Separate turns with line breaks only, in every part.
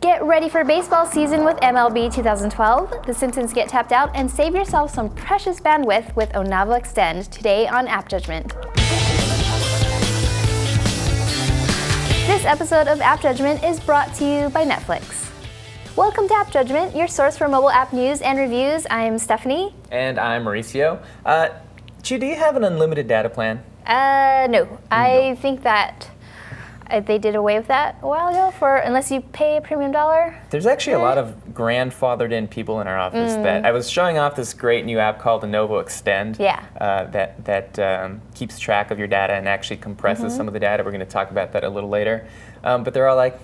Get ready for baseball season with MLB 2012. The Simpsons get tapped out, and save yourself some precious bandwidth with Onavo Extend today on AppJudgment. This episode of AppJudgment is brought to you by Netflix. Welcome to AppJudgment, your source for mobile app news and reviews. I'm Stephanie.
And I'm Mauricio. Do you have an unlimited data plan?
No. I think that they did away with that a while ago, unless you pay a premium $1.
There's actually a lot of grandfathered in people in our office that I was showing off this great new app called Onavo Extend.
Yeah.
That keeps track of your data and actually compresses some of the data. We're going to talk about that a little later. But they're all like,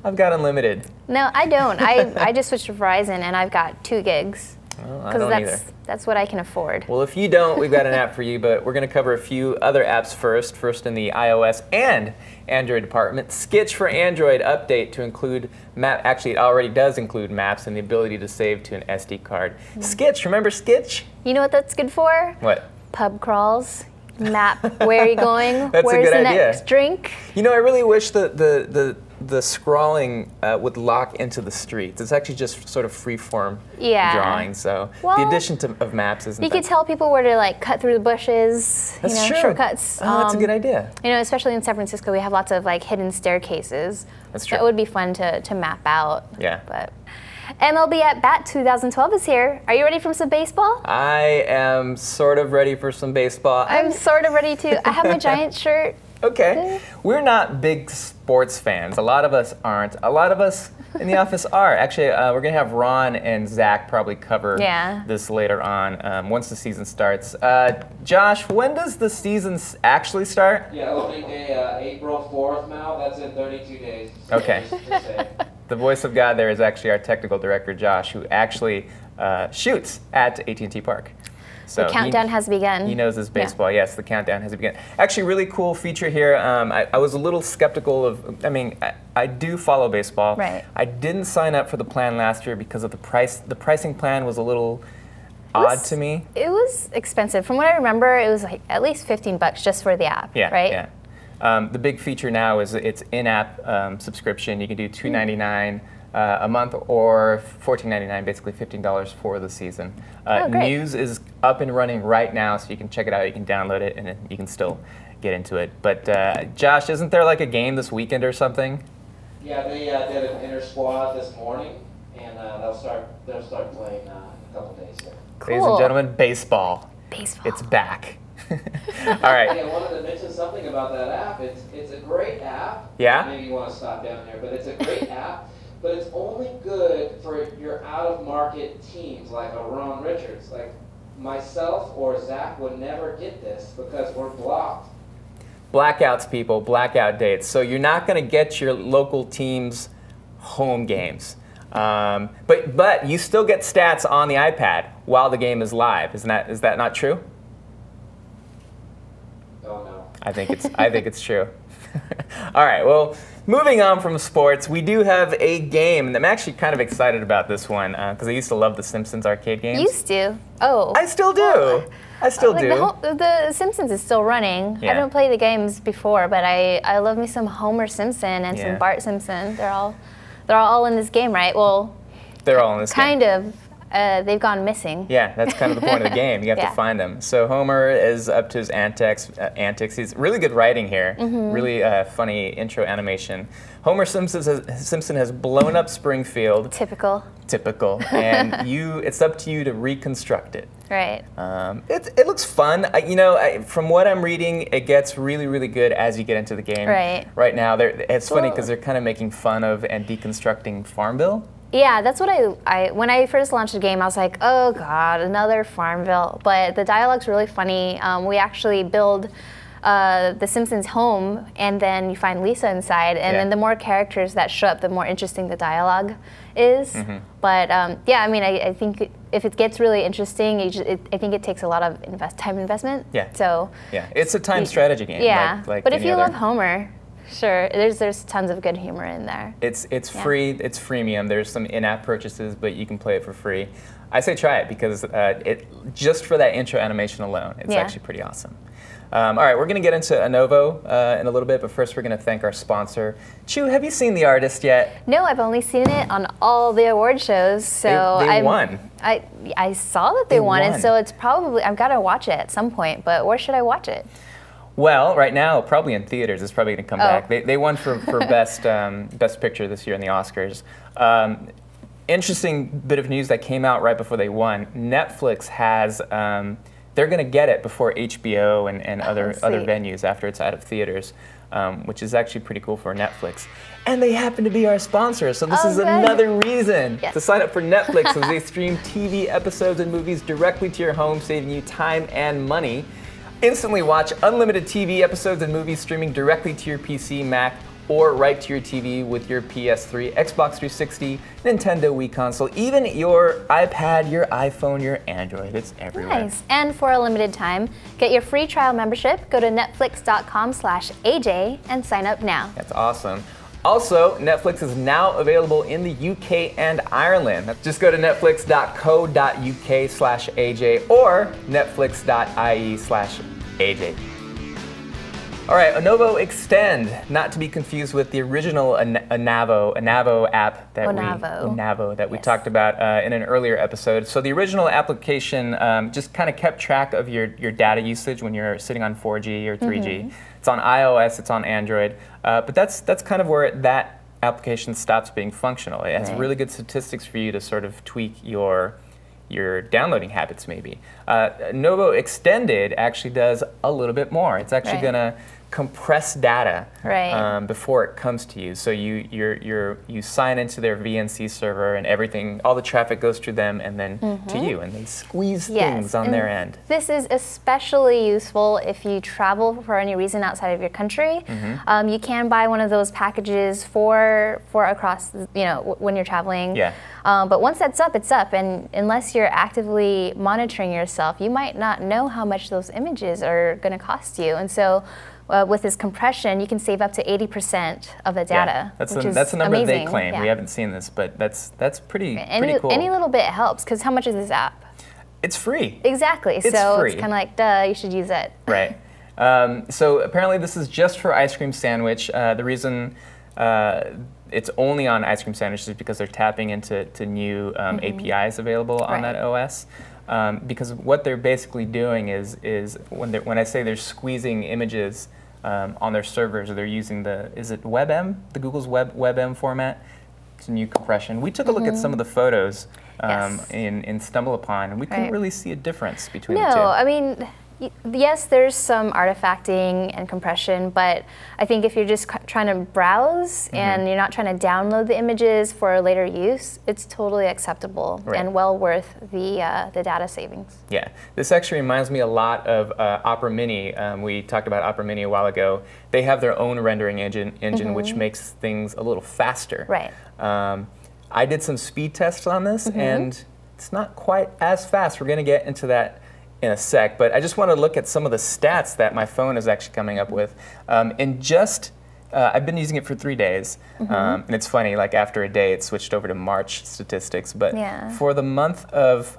I've got unlimited.
No, I don't. I just switched to Verizon and I've got 2 gigs.
Well, I don't either.
That's what I can afford.
Well, if you don't, we've got an app for you, but we're going to cover a few other apps first. First in the iOS and Android department. Skitch for Android update to include map. Actually, it already does include maps and the ability to save to an SD card. Skitch, remember Skitch?
You know what that's good for?
What?
Pub crawls. Map where are you going?
That's
Where's
a good
the
idea.
Next drink?
You know, I really wish the scrawling would lock into the streets. It's actually just sort of free-form drawing. So the addition of maps isn't.
You could tell people where to cut through the bushes.
That's true.
Shortcuts.
Oh, that's a good idea.
You know, especially in San Francisco, we have lots of hidden staircases.
That's true.
That would be fun to map out.
Yeah.
But MLB At Bat 2012 is here. Are you ready for some baseball?
I am sort of ready for some baseball.
I'm sort of ready too. I have my Giants shirt.
Okay. We're not big sports fans. A lot of us aren't. A lot of us in the office are. Actually, we're going to have Ron and Zach probably cover this later on once the season starts. Josh, when does the season actually start?
Yeah, opening day April 4th now. That's in 32 days.
Okay. The voice of God there is actually our technical director, Josh, who actually shoots at AT&T Park. So
the countdown has begun.
He knows his baseball. Yes, the countdown has begun. Actually, really cool feature here. I was a little skeptical of. I mean, I do follow baseball.
Right.
I didn't sign up for the plan last year because of the price. The pricing plan was a little odd to me.
It was expensive. From what I remember, it was at least $15 just for the app.
Yeah.
Right.
Yeah. The big feature now is it's in-app subscription. You can do $2.99 a month or $14.99, basically $15 for the season. News is up and running right now, so you can check it out. You can download it, and you can still get into it. But Josh, isn't there like a game this weekend or something?
Yeah, they did an inter-squad this morning, and they'll start playing in a couple days here.
Cool.
Ladies and gentlemen, baseball.
Baseball.
It's back. All right.
Hey, I wanted to mention something about that app. It's a great app.
Yeah?
Maybe you want to stop down here, but it's a great app. But it's only good for your out-of-market teams, like a Ron Richards. Like myself or Zach would never get this because we're blocked.
Blackouts, people, blackout dates. So you're not going to get your local team's home games. But you still get stats on the iPad while the game is live. Is that not true?
Oh no.
I think it's true. All right, well, moving on from sports, we do have a game, and I'm actually kind of excited about this one because I used to love the Simpsons arcade games.
Used to? Oh.
I still do. I still do.
The Simpsons is still running.
Yeah.
I haven't played the games before, but I love me some Homer Simpson and some Bart Simpson. They're all in this game, right? Well,
they're all in this game.
Kind of. They've gone missing.
Yeah, that's kind of the point of the game. You have to find them. So Homer is up to his antics. He's really good writing here. Really funny intro animation. Homer Simpson has blown up Springfield.
Typical.
And it's up to you to reconstruct it.
Right.
It looks fun. From what I'm reading, it gets really, really good as you get into the game.
Right.
Right now, it's funny because they're kind of making fun of and deconstructing Farmville.
Yeah, that's what when I first launched the game, I was like, oh God, another Farmville. But the dialogue's really funny. We actually build the Simpsons home, and then you find Lisa inside, and then the more characters that show up, the more interesting the dialogue is. But yeah, I mean, I think if it gets really interesting, I think it takes a lot of time investment.
Yeah.
So.
Yeah, it's a time strategy game.
Yeah.
Like
but if you love Homer. Sure, there's tons of good humor in there.
It's free. It's freemium. There's some in-app purchases, but you can play it for free. I say try it because just for that intro animation alone, it's actually pretty awesome. All right, we're going to get into Onavo in a little bit, but first we're going to thank our sponsor. Chu, have you seen The Artist yet?
No, I've only seen it on all the award shows. So
they won.
I saw that they won, and so it's probably, I've got to watch it at some point, but where should I watch it?
Well, right now, probably in theaters. It's probably going to come back. They won for best picture this year in the Oscars. Interesting bit of news that came out right before they won. Netflix has, they're going to get it before HBO and other venues after it's out of theaters, which is actually pretty cool for Netflix. And they happen to be our sponsor, so this is another reason to sign up for Netflix as they stream TV episodes and movies directly to your home, saving you time and money. Instantly watch unlimited TV episodes and movies streaming directly to your PC, Mac, or right to your TV with your PS3, Xbox 360, Nintendo Wii console, even your iPad, your iPhone, your Android. It's everywhere.
Nice. And for a limited time, get your free trial membership. Go to netflix.com/AJ and sign up now.
That's awesome. Also, Netflix is now available in the UK and Ireland. Just go to netflix.co.uk/AJ or netflix.ie/AJ. All right, Onavo Extend, not to be confused with the original Onavo app that we talked about in an earlier episode. So the original application just kind of kept track of your data usage when you're sitting on 4G or 3G. It's on iOS, it's on Android, but that's kind of where that application stops being functional. It has really good statistics for you to sort of tweak your downloading habits maybe. Onavo Extended actually does a little bit more. It's actually going to compress data before it comes to you. So you sign into their VNC server and everything, all the traffic goes through them and then to you, and they squeeze things on their end.
This is especially useful if you travel for any reason outside of your country. You can buy one of those packages for across, when you're traveling. But once that's up, it's up, and unless you're actively monitoring yourself, you might not know how much those images are going to cost you. And so with this compression, you can save up to 80% of the data,
that's
which is
that's the number
amazing.
they claim. We haven't seen this, but that's pretty cool.
Any little bit helps, because how much is this app?
It's free.
Exactly.
It's
so
free.
It's kind of like, duh, you should use it.
Right. So apparently this is just for Ice Cream Sandwich. The reason it's only on Ice Cream Sandwich is because they're tapping into new APIs available on that OS. Because what they're basically doing is when I say they're squeezing images on their servers, or they're using is it WebM, the Google's WebM format? It's a new compression. We took a look at some of the photos in StumbleUpon, and we couldn't really see a difference between the two.
No, I mean, yes, there's some artifacting and compression, but I think if you're just trying to browse and you're not trying to download the images for later use, it's totally acceptable and well worth the data savings.
Yeah, this actually reminds me a lot of Opera Mini. We talked about Opera Mini a while ago. They have their own rendering engine which makes things a little faster.
Right.
I did some speed tests on this, and it's not quite as fast. We're going to get into that in a sec, but I just want to look at some of the stats that my phone is actually coming up with. I've been using it for 3 days, and it's funny, like after a day it switched over to March statistics, but for the month of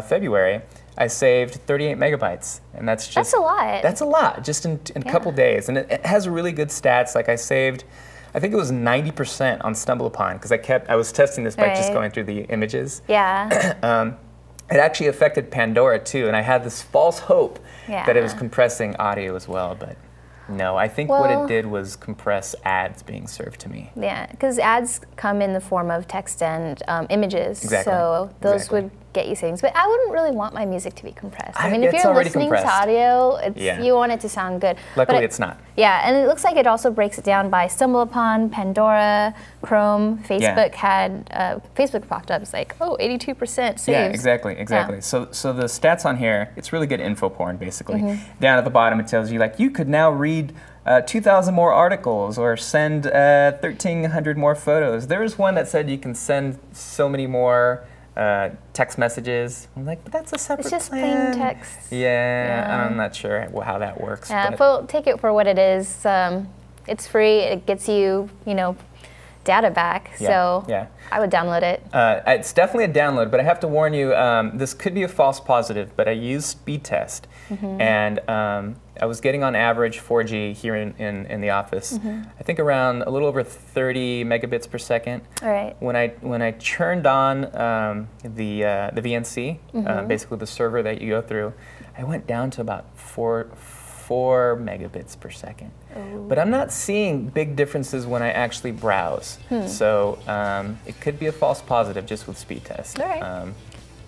February, I saved 38 megabytes, and that's just— That's
a lot.
That's a lot, just in a couple days, and it has really good stats. Like I saved, I think it was 90% on StumbleUpon, because I was testing this by just going through the images.
Yeah.
It actually affected Pandora too, and I had this false hope that it was compressing audio as well, but no, I think what it did was compress ads being served to me.
Yeah, because ads come in the form of text and images,
exactly.
So those would get you savings. But I wouldn't really want my music to be compressed. I mean, if
it's
you're listening to audio, you want it to sound good.
Luckily, it's not.
Yeah, and it looks like it also breaks it down by StumbleUpon, Pandora, Chrome, Facebook had, Facebook popped up. It's like, oh, 82% saves.
Yeah, exactly. Yeah. So the stats on here, it's really good info porn, basically. Down at the bottom, it tells you, like, you could now read 2,000 more articles or send 1,300 more photos. There was one that said you can send so many more text messages. I'm like, but that's a separate plan.
It's just plain text.
Yeah, I'm not sure how that works.
Yeah, but take it for what it is. It's free. It gets you, data back. So I would download it.
It's definitely a download, but I have to warn you, this could be a false positive, but I used speed test. And I was getting on average 4G here in the office. I think around a little over 30 megabits per second.
All right.
When I turned on the VNC, basically the server that you go through, I went down to about 4 megabits per second.
Oh.
But I'm not seeing big differences when I actually browse. So it could be a false positive just with speed test.
All right.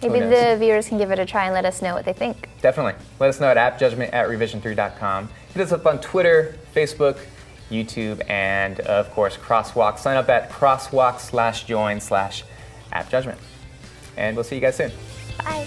Maybe the viewers can give it a try and let us know what they think.
Definitely. Let us know at appjudgment@revision3.com. Hit us up on Twitter, Facebook, YouTube, and of course Crosswalk. Sign up at crosswalk/join/appjudgment. And we'll see you guys soon.
Bye.